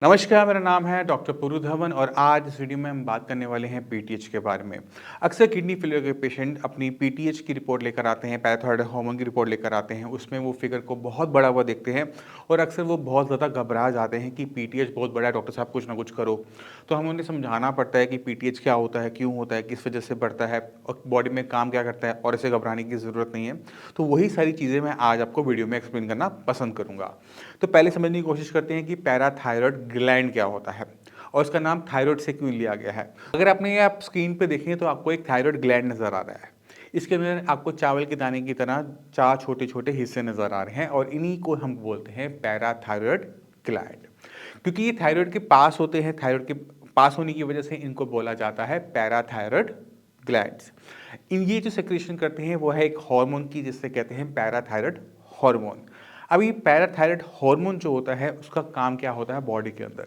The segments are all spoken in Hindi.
नमस्कार, मेरा नाम है डॉक्टर पुरु धवन और आज इस वीडियो में हम बात करने वाले हैं पीटीएच के बारे में। अक्सर किडनी फेलियर के पेशेंट अपनी पीटीएच की रिपोर्ट लेकर आते हैं, पैराथायरॉयड हार्मोन की रिपोर्ट लेकर आते हैं। उसमें वो फिगर को बहुत बड़ा हुआ देखते हैं और अक्सर वो बहुत ज़्यादा घबरा जाते हैं कि पीटीएच बहुत बड़ा है, डॉक्टर साहब कुछ ना कुछ करो। तो हमें उन्हें समझाना पड़ता है कि पीटीएच क्या होता है, क्यों होता है, किस वजह से बढ़ता है और बॉडी में काम क्या करता है और इसे घबराने की ज़रूरत नहीं है। तो वही सारी चीज़ें मैं आज आपको वीडियो में एक्सप्लेन करना पसंद करूँगा। तो पहले समझने की कोशिश करते हैं कि पैराथायरॉयड ग्लैंड क्या होता है और इसका नाम थायराइड से क्यों लिया गया है। अगर आपने ये आप स्क्रीन पे देखें तो आपको एक थायराइड ग्लैंड नज़र आ रहा है। इसके अंदर आपको चावल के दाने की तरह 4 छोटे-छोटे हिस्से नज़र आ रहे हैं और इन्हीं को हम बोलते हैं पैराथायरॉयड ग्लैंड। क्योंकि ये थायराइड के पास होते हैं, थायराइड के पास होने की वजह से इनको बोला जाता है पैराथायरॉयड ग्लैंड्स। इन ये जो सेक्रेशन करते हैं वो है एक हार्मोन की, जिससे कहते हैं पैराथायरॉयड हार्मोन। अब ये पैराथायरॉयड हार्मोन जो होता है उसका काम क्या होता है बॉडी के अंदर।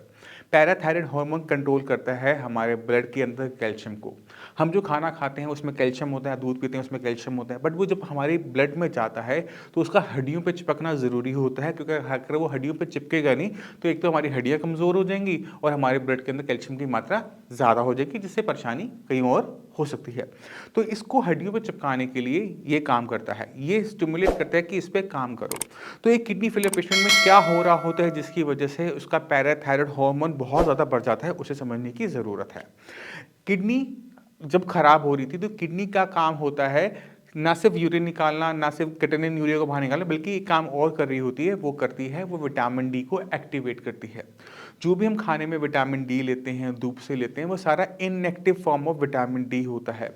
पैराथायरॉयड हार्मोन कंट्रोल करता है हमारे ब्लड के अंदर कैल्शियम को। हम जो खाना खाते हैं उसमें कैल्शियम होता है, दूध पीते हैं उसमें कैल्शियम होता है, बट वो जब हमारे ब्लड में जाता है तो उसका हड्डियों पे चिपकना ज़रूरी होता है, क्योंकि अगर वो हड्डियों पे चिपकेगा नहीं तो एक तो हमारी हड्डियाँ कमज़ोर हो जाएंगी और हमारे ब्लड के अंदर कैल्शियम की मात्रा ज़्यादा हो जाएगी, जिससे परेशानी कहीं और हो सकती है। तो इसको हड्डियों पे चिपकाने के लिए ये काम करता है, ये स्टिमुलेट करता है कि इस पे काम करो। तो एक किडनी फेलियर पेशेंट में क्या हो रहा होता है जिसकी वजह से उसका पैराथायरॉयड हार्मोन बहुत ज़्यादा बढ़ जाता है, उसे समझने की ज़रूरत है। किडनी जब खराब हो रही थी तो किडनी का काम होता है ना सिर्फ यूरिन निकालना, ना सिर्फ क्रिएटिनिन यूरिया को बाहर निकालना, बल्कि एक काम और कर रही होती है, वो करती है वो विटामिन डी को एक्टिवेट करती है। जो भी हम खाने में विटामिन डी लेते हैं, धूप से लेते हैं, वो सारा inactive form of vitamin D होता है।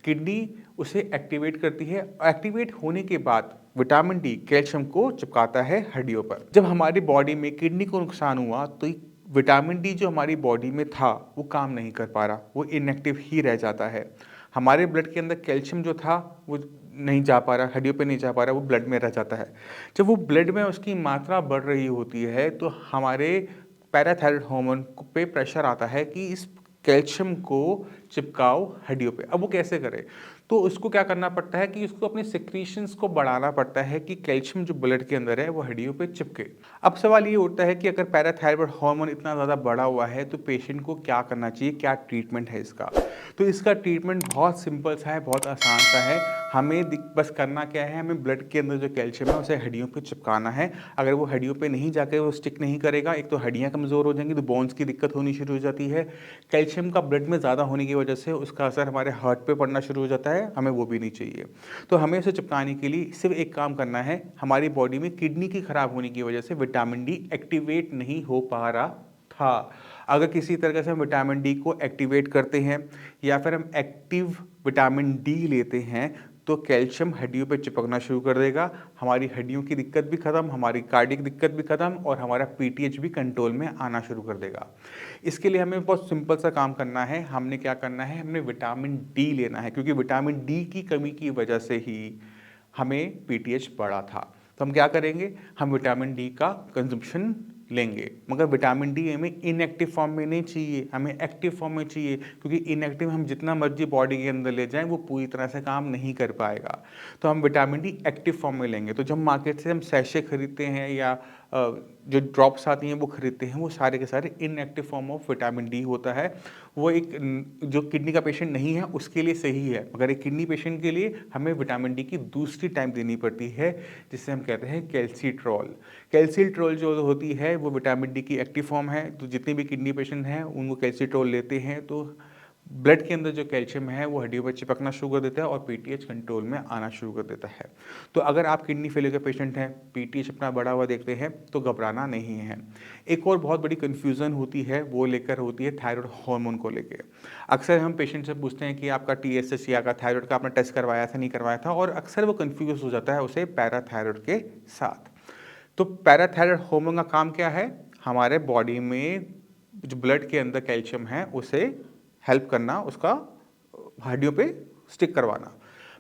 किडनी उसे एक्टिवेट करती है। एक्टिवेट होने के बाद विटामिन डी कैल्शियम को चिपकाता है हड्डियों पर। जब हमारी बॉडी में किडनी को नुकसान हुआ तो विटामिन डी जो हमारी बॉडी में था वो काम नहीं कर पा रहा, वो इनएक्टिव ही रह जाता है। हमारे ब्लड के अंदर कैल्शियम जो था वो नहीं जा पा रहा, हड्डियों पे नहीं जा पा रहा, वो ब्लड में रह जाता है। जब वो ब्लड में उसकी मात्रा बढ़ रही होती है तो हमारे पैराथायरॉयड हार्मोन पे प्रेशर आता है कि इस कैल्शियम को चिपकाओ हड्डियों पे। अब वो कैसे करे? तो उसको क्या करना पड़ता है कि उसको अपने सिक्रीशंस को बढ़ाना पड़ता है कि कैल्शियम जो ब्लड के अंदर है वो हड्डियों पे चिपके। अब सवाल ये उठता है कि अगर पैराथायरॉयड हार्मोन इतना ज़्यादा बढ़ा हुआ है तो पेशेंट को क्या करना चाहिए, क्या ट्रीटमेंट है इसका? तो इसका ट्रीटमेंट बहुत सिंपल सा है, बहुत आसान सा है। हमें बस करना क्या है, हमें ब्लड के अंदर जो कैल्शियम है उसे हड्डियों पे चिपकाना है। अगर वो हड्डियों पे नहीं जाके वो स्टिक नहीं करेगा, एक तो हड्डियाँ कमज़ोर हो जाएंगी, तो बोन्स की दिक्कत होनी शुरू हो जाती है। कैल्शियम का ब्लड में ज़्यादा होने की वजह से उसका असर हमारे हार्ट पे पड़ना शुरू हो जाता है, हमें वो भी नहीं चाहिए। तो हमें उसे चिपकाने के लिए सिर्फ एक काम करना है, हमारी बॉडी में किडनी की खराब होने की वजह से विटामिन डी एक्टिवेट नहीं हो पा रहा था। अगर किसी तरीके से हम विटामिन डी को एक्टिवेट करते हैं या फिर हम एक्टिव विटामिन डी लेते हैं तो कैल्शियम हड्डियों पे चिपकना शुरू कर देगा। हमारी हड्डियों की दिक्कत भी खत्म, हमारी कार्डियक दिक्कत भी खत्म और हमारा पीटीएच भी कंट्रोल में आना शुरू कर देगा। इसके लिए हमें बहुत सिंपल सा काम करना है। हमने क्या करना है, हमने विटामिन डी लेना है, क्योंकि विटामिन डी की कमी की वजह से ही हमें पीटीएच बढ़ा था। तो हम क्या करेंगे, हम विटामिन डी का कंजम्पशन लेंगे, मगर विटामिन डी हमें इनएक्टिव फॉर्म में नहीं चाहिए, हमें एक्टिव फॉर्म में चाहिए, क्योंकि इनएक्टिव हम जितना मर्जी बॉडी के अंदर ले जाएं वो पूरी तरह से काम नहीं कर पाएगा। तो हम विटामिन डी एक्टिव फॉर्म में लेंगे। तो जब मार्केट से हम सैशे खरीदते हैं या जो ड्रॉप्स आती हैं वो खरीदते हैं, वो सारे के सारे inactive form of vitamin D होता है। वो एक जो किडनी का पेशेंट नहीं है उसके लिए सही है, मगर एक किडनी पेशेंट के लिए हमें विटामिन डी की दूसरी टाइम देनी पड़ती है, जिसे हम कहते हैं कैल्सीट्रॉल। कैल्सीट्रॉल जो होती है वो विटामिन डी की एक्टिव फॉर्म है। तो जितने भी किडनी पेशेंट हैं उनको कैल्सीट्रॉल लेते हैं तो ब्लड के अंदर जो कैल्शियम है वो हड्डियों पर चिपकना शुरू कर देता है और पीटीएच कंट्रोल में आना शुरू कर देता है। तो अगर आप किडनी फेलियर के पेशेंट हैं, पीटीएच अपना बढ़ा हुआ देखते हैं तो घबराना नहीं है। एक और बहुत बड़ी कन्फ्यूज़न होती है, वो लेकर होती है थायराइड हार्मोन को लेकर। अक्सर हम पेशेंट से पूछते हैं कि आपका टीएसएच या का थायराइड का आपने टेस्ट करवाया था, नहीं करवाया था, और अक्सर वो कन्फ्यूज हो जाता है उसे पैराथायराइड के साथ। तो पैराथायराइड हार्मोन का काम क्या है, हमारे बॉडी में जो ब्लड के अंदर कैल्शियम है उसे हेल्प करना, उसका हड्डियों पे स्टिक करवाना।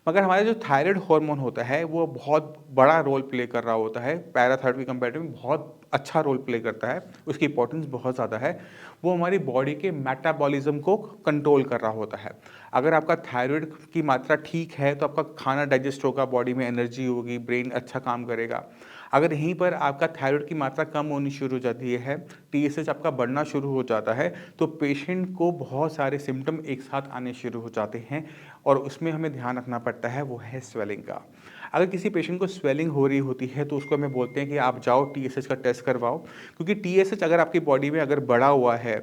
मगर हमारा जो थायराइड हार्मोन होता है वो बहुत बड़ा रोल प्ले कर रहा होता है, पैराथायराइड के कंपैरेटिव में बहुत अच्छा रोल प्ले करता है, उसकी इंपॉर्टेंस बहुत ज़्यादा है। वो हमारी बॉडी के मेटाबॉलिज्म को कंट्रोल कर रहा होता है। अगर आपका थायराइड की मात्रा ठीक है तो आपका खाना डाइजेस्ट होगा, बॉडी में एनर्जी होगी, ब्रेन अच्छा काम करेगा। अगर यहीं पर आपका थायराइड की मात्रा कम होनी शुरू हो जाती है, टीएसएच आपका बढ़ना शुरू हो जाता है, तो पेशेंट को बहुत सारे सिम्पटम एक साथ आने शुरू हो जाते हैं और उसमें हमें ध्यान रखना पड़ता है, वो है स्वेलिंग का। अगर किसी पेशेंट को स्वेलिंग हो रही होती है तो उसको हमें बोलते हैं कि आप जाओ टीएसएच का टेस्ट करवाओ, क्योंकि टीएसएच अगर आपकी बॉडी में अगर बढ़ा हुआ है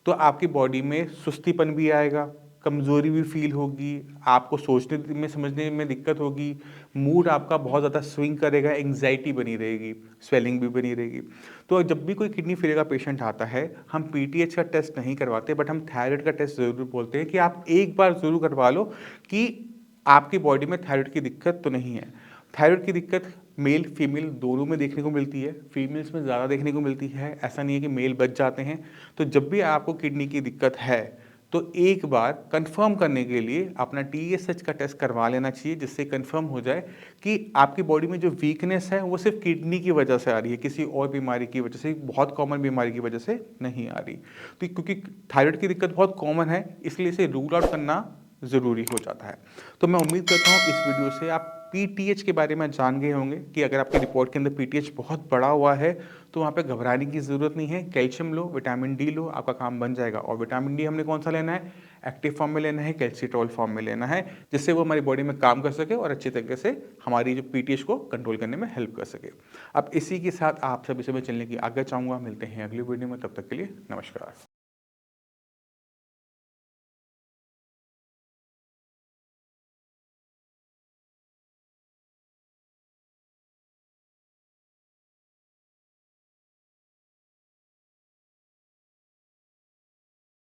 तो आपकी बॉडी में सुस्तीपन भी आएगा, कमज़ोरी भी फ़ील होगी, आपको सोचने में समझने में दिक्कत होगी, मूड आपका बहुत ज़्यादा स्विंग करेगा, एंग्ज़ायटी बनी रहेगी, स्वेलिंग भी बनी रहेगी। तो जब भी कोई किडनी फेलियर का पेशेंट आता है, हम पीटीएच का टेस्ट नहीं करवाते, बट हम थायराइड का टेस्ट ज़रूर बोलते हैं कि आप एक बार ज़रूर करवा लो कि आपकी बॉडी में थायराइड की दिक्कत तो नहीं है। थायराइड की दिक्कत मेल फीमेल दोनों में देखने को मिलती है, फीमेल्स में ज़्यादा देखने को मिलती है, ऐसा नहीं है कि मेल बच जाते हैं। तो जब भी आपको किडनी की दिक्कत है तो एक बार कंफर्म करने के लिए अपना टीएसएच का टेस्ट करवा लेना चाहिए, जिससे कंफर्म हो जाए कि आपकी बॉडी में जो वीकनेस है वो सिर्फ किडनी की वजह से आ रही है, किसी और बीमारी की वजह से, बहुत कॉमन बीमारी की वजह से नहीं आ रही। तो क्योंकि थायराइड की दिक्कत बहुत कॉमन है, इसलिए इसे रूल आउट करना ज़रूरी हो जाता है। तो मैं उम्मीद करता हूँ इस वीडियो से आप पीटीएच के बारे में जान गए होंगे कि अगर आपकी रिपोर्ट के अंदर पीटीएच बहुत बड़ा हुआ है तो वहाँ पे घबराने की ज़रूरत नहीं है। कैल्शियम लो, विटामिन डी लो, आपका काम बन जाएगा। और विटामिन डी हमने कौन सा लेना है? एक्टिव फॉर्म में लेना है, कैल्सिट्रॉल फॉर्म में लेना है, जिससे वो हमारी बॉडी में काम कर सके और अच्छी तरीके से हमारी जो पीटीएच को कंट्रोल करने में हेल्प कर सके। अब इसी के साथ आप सभी से मैं चलने की आज्ञा चाहूँगा। मिलते हैं अगली वीडियो में, तब तक के लिए नमस्कार।